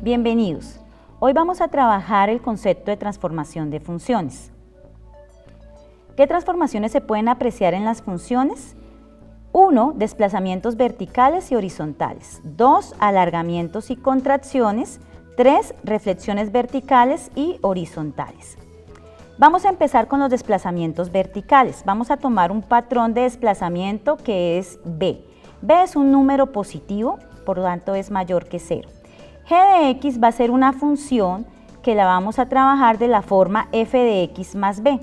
Bienvenidos. Hoy vamos a trabajar el concepto de transformación de funciones. ¿Qué transformaciones se pueden apreciar en las funciones? 1. Desplazamientos verticales y horizontales. 2. Alargamientos y contracciones. 3. Reflexiones verticales y horizontales. Vamos a empezar con los desplazamientos verticales. Vamos a tomar un patrón de desplazamiento que es B. B es un número positivo, por lo tanto es mayor que 0. G de X va a ser una función que la vamos a trabajar de la forma f de X más B.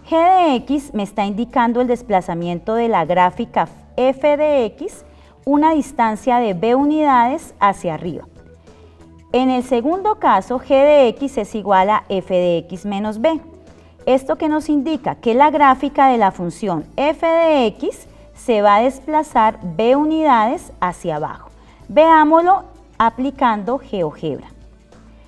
G de X me está indicando el desplazamiento de la gráfica f de X, una distancia de B unidades hacia arriba. En el segundo caso, G de X es igual a f de X menos B. Esto que nos indica que la gráfica de la función f de X se va a desplazar B unidades hacia abajo. Veámoslo aplicando GeoGebra.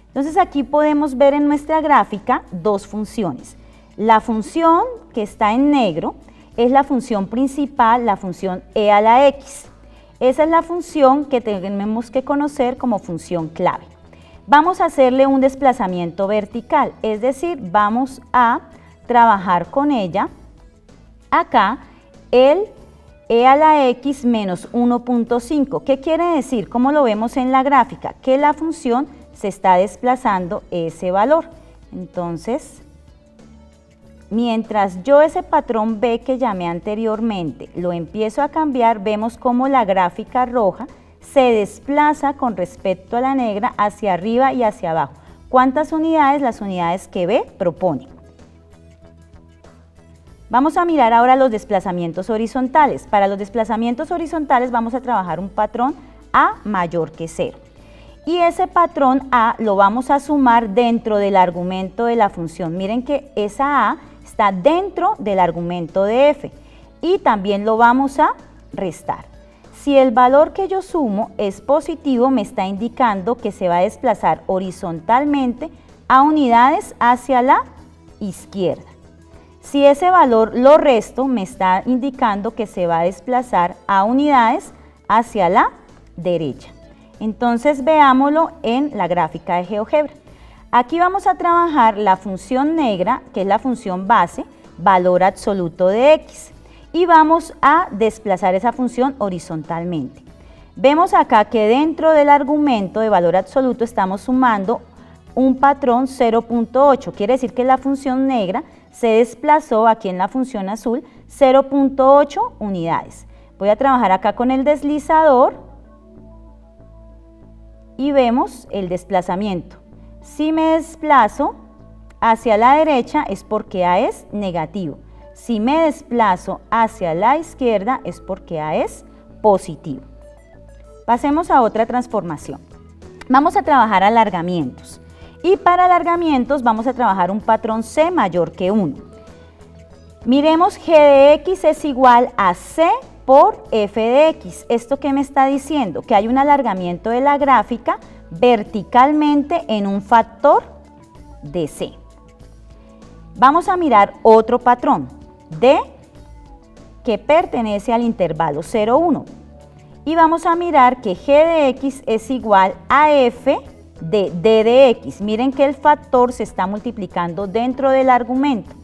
Entonces aquí podemos ver en nuestra gráfica dos funciones. La función que está en negro es la función principal, la función e a la x. Esa es la función que tenemos que conocer como función clave. Vamos a hacerle un desplazamiento vertical, es decir, vamos a trabajar con ella acá el e a la x menos 1.5. ¿Qué quiere decir? ¿Cómo lo vemos en la gráfica? Que la función se está desplazando ese valor. Entonces, mientras yo ese patrón B que llamé anteriormente lo empiezo a cambiar, vemos cómo la gráfica roja se desplaza con respecto a la negra hacia arriba y hacia abajo. ¿Cuántas unidades? Las unidades que B propone. Vamos a mirar ahora los desplazamientos horizontales. Para los desplazamientos horizontales vamos a trabajar un patrón A mayor que 0. Y ese patrón A lo vamos a sumar dentro del argumento de la función. Miren que esa A está dentro del argumento de f y también lo vamos a restar. Si el valor que yo sumo es positivo, me está indicando que se va a desplazar horizontalmente a unidades hacia la izquierda. Si ese valor lo resto, me está indicando que se va a desplazar a unidades hacia la derecha. Entonces veámoslo en la gráfica de GeoGebra. Aquí vamos a trabajar la función negra, que es la función base, valor absoluto de X. Y vamos a desplazar esa función horizontalmente. Vemos acá que dentro del argumento de valor absoluto estamos sumando un patrón 0.8. Quiere decir que la función negra se desplazó aquí en la función azul 0.8 unidades. Voy a trabajar acá con el deslizador y vemos el desplazamiento. Si me desplazo hacia la derecha es porque A es negativo. Si me desplazo hacia la izquierda es porque A es positivo. Pasemos a otra transformación. Vamos a trabajar alargamientos. Y para alargamientos vamos a trabajar un patrón C mayor que 1. Miremos G de X es igual a C por F de X. ¿Esto qué me está diciendo? Que hay un alargamiento de la gráfica verticalmente en un factor de C. Vamos a mirar otro patrón, D, que pertenece al intervalo 0, 1. Y vamos a mirar que G de X es igual a F de D de X. Miren que el factor se está multiplicando dentro del argumento.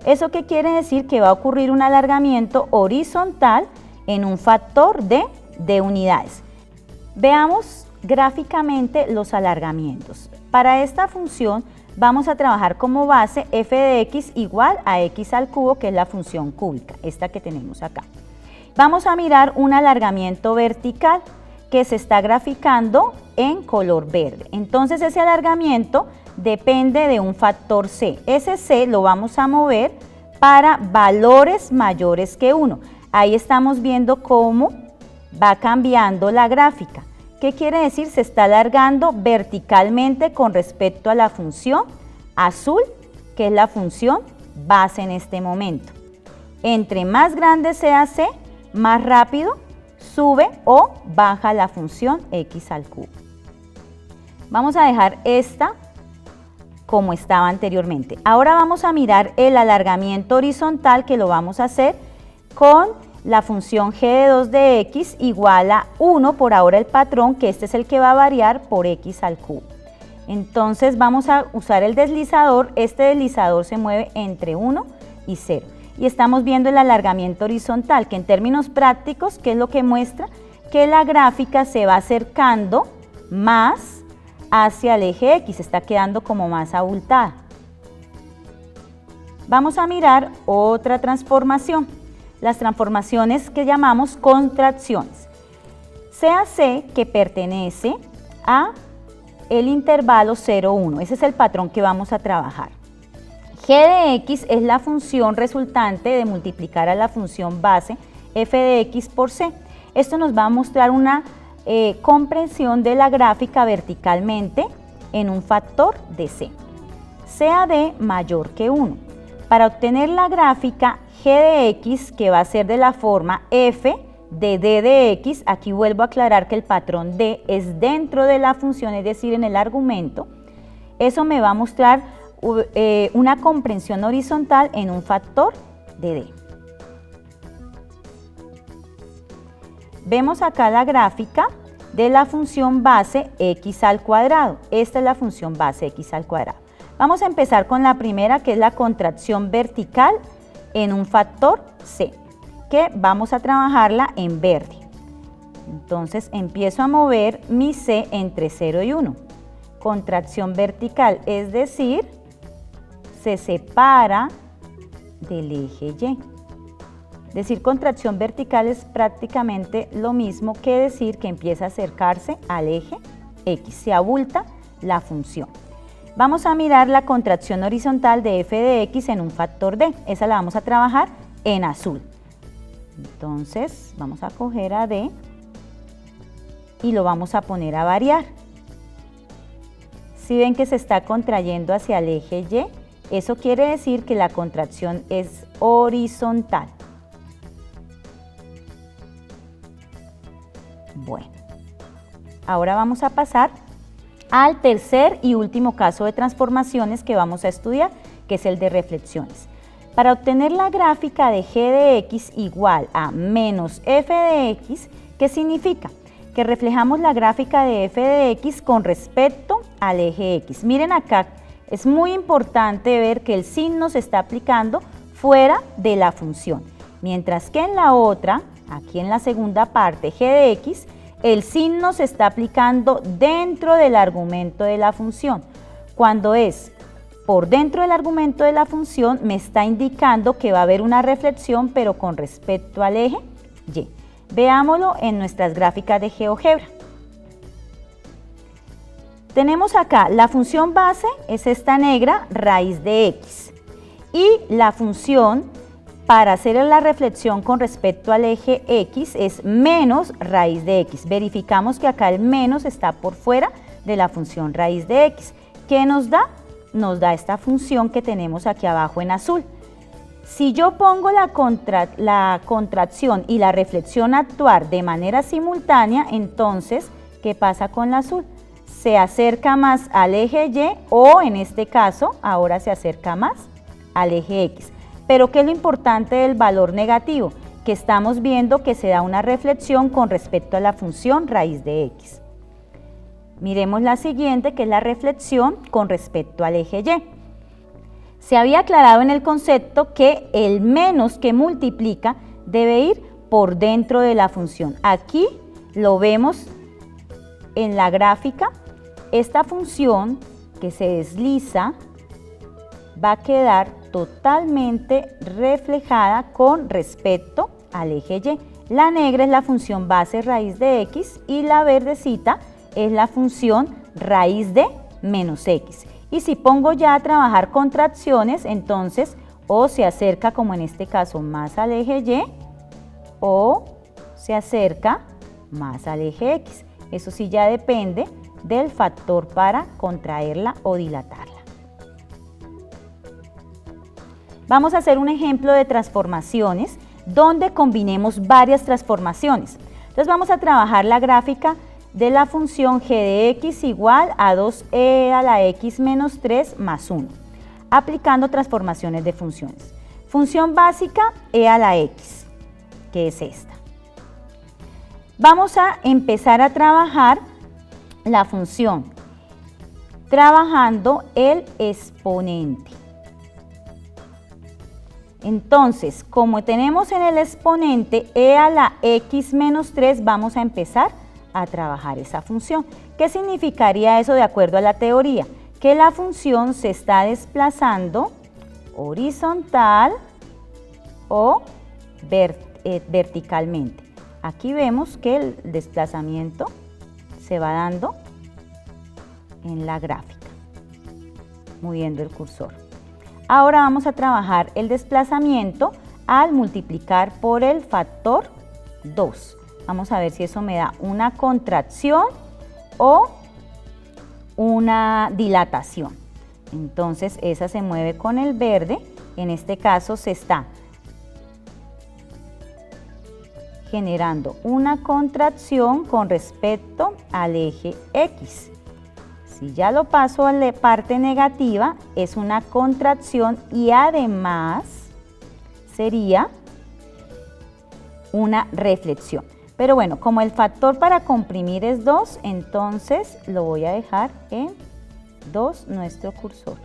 ¿Eso qué quiere decir? Que va a ocurrir un alargamiento horizontal en un factor de unidades. Veamos gráficamente los alargamientos. Para esta función vamos a trabajar como base f de x igual a x al cubo, que es la función cúbica, esta que tenemos acá. Vamos a mirar un alargamiento vertical que se está graficando en color verde. Entonces ese alargamiento depende de un factor C. Ese C lo vamos a mover para valores mayores que 1. Ahí estamos viendo cómo va cambiando la gráfica. ¿Qué quiere decir? Se está alargando verticalmente con respecto a la función azul, que es la función base en este momento. Entre más grande sea C, más rápido sube o baja la función x al cubo. Vamos a dejar esta como estaba anteriormente. Ahora vamos a mirar el alargamiento horizontal, que lo vamos a hacer con la función g de 2 de x igual a 1, por ahora el patrón, que este es el que va a variar, por x al cubo. Entonces vamos a usar el deslizador. Este deslizador se mueve entre 1 y 0. Y estamos viendo el alargamiento horizontal, que en términos prácticos, ¿qué es lo que muestra? Que la gráfica se va acercando más hacia el eje X, está quedando como más abultada. Vamos a mirar otra transformación, las transformaciones que llamamos contracciones. CAC, que pertenece a el intervalo 0, 1, ese es el patrón que vamos a trabajar. G de X es la función resultante de multiplicar a la función base f de X por C. Esto nos va a mostrar una comprensión de la gráfica verticalmente en un factor de C. CAD mayor que 1. Para obtener la gráfica G de X, que va a ser de la forma f de D de X, aquí vuelvo a aclarar que el patrón D es dentro de la función, es decir, en el argumento, eso me va a mostrar una comprensión horizontal en un factor de D. Vemos acá la gráfica de la función base x al cuadrado. Esta es la función base x al cuadrado. Vamos a empezar con la primera, que es la contracción vertical en un factor C, que vamos a trabajarla en verde. Entonces empiezo a mover mi C entre 0 y 1. Contracción vertical, es decir, se separa del eje Y. Decir contracción vertical es prácticamente lo mismo que decir que empieza a acercarse al eje X, se abulta la función. Vamos a mirar la contracción horizontal de f de X en un factor D, esa la vamos a trabajar en azul. Entonces vamos a coger a D y lo vamos a poner a variar. Si ven que se está contrayendo hacia el eje Y, eso quiere decir que la contracción es horizontal. Bueno, ahora vamos a pasar al tercer y último caso de transformaciones que vamos a estudiar, que es el de reflexiones. Para obtener la gráfica de G de X igual a menos f de X, ¿qué significa? Que reflejamos la gráfica de f de X con respecto al eje X. Miren acá, es muy importante ver que el signo se está aplicando fuera de la función, mientras que en la otra, aquí en la segunda parte, G de X, el signo se está aplicando dentro del argumento de la función. Cuando es por dentro del argumento de la función, me está indicando que va a haber una reflexión, pero con respecto al eje Y. Veámoslo en nuestras gráficas de GeoGebra. Tenemos acá la función base, es esta negra, raíz de X. Y la función para hacer la reflexión con respecto al eje X es menos raíz de X. Verificamos que acá el menos está por fuera de la función raíz de X. ¿Qué nos da? Nos da esta función que tenemos aquí abajo en azul. Si yo pongo la contracción y la reflexión a actuar de manera simultánea, entonces, ¿qué pasa con la azul? Se acerca más al eje Y o en este caso, ahora se acerca más al eje X. Pero ¿qué es lo importante del valor negativo? Que estamos viendo que se da una reflexión con respecto a la función raíz de X. Miremos la siguiente, que es la reflexión con respecto al eje Y. Se había aclarado en el concepto que el menos que multiplica debe ir por dentro de la función. Aquí lo vemos en la gráfica. Esta función que se desliza va a quedar totalmente reflejada con respecto al eje Y. La negra es la función base raíz de X y la verdecita es la función raíz de menos X. Y si pongo ya a trabajar contracciones, entonces o se acerca, como en este caso, más al eje Y o se acerca más al eje X. Eso sí ya depende del factor para contraerla o dilatarla. Vamos a hacer un ejemplo de transformaciones donde combinemos varias transformaciones. Entonces vamos a trabajar la gráfica de la función g de x igual a 2e a la x menos 3 más 1, aplicando transformaciones de funciones. Función básica e a la x, que es esta. Vamos a empezar a trabajar la función trabajando el exponente. Entonces, como tenemos en el exponente e a la x menos 3, vamos a empezar a trabajar esa función. ¿Qué significaría eso de acuerdo a la teoría? Que la función se está desplazando horizontal o verticalmente. Aquí vemos que el desplazamiento se va dando en la gráfica, moviendo el cursor. Ahora vamos a trabajar el desplazamiento al multiplicar por el factor 2. Vamos a ver si eso me da una contracción o una dilatación. Entonces esa se mueve con el verde. En este caso se está generando una contracción con respecto al eje X. Si ya lo paso a la parte negativa, es una contracción y además sería una reflexión. Pero bueno, como el factor para comprimir es 2, entonces lo voy a dejar en 2 nuestro cursor.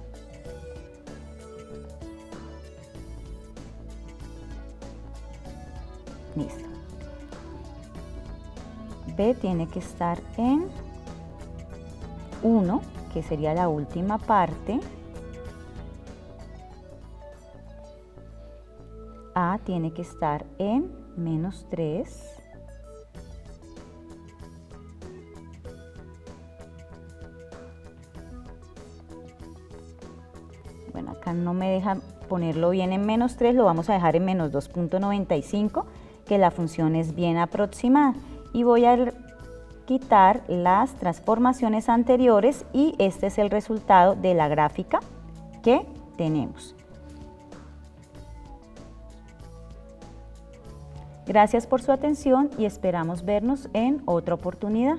Listo. B tiene que estar en 1, que sería la última parte. A tiene que estar en menos 3. Bueno, acá no me deja ponerlo bien en menos 3, lo vamos a dejar en menos 2.95, que la función es bien aproximada. Y voy a quitar las transformaciones anteriores y este es el resultado de la gráfica que tenemos. Gracias por su atención y esperamos vernos en otra oportunidad.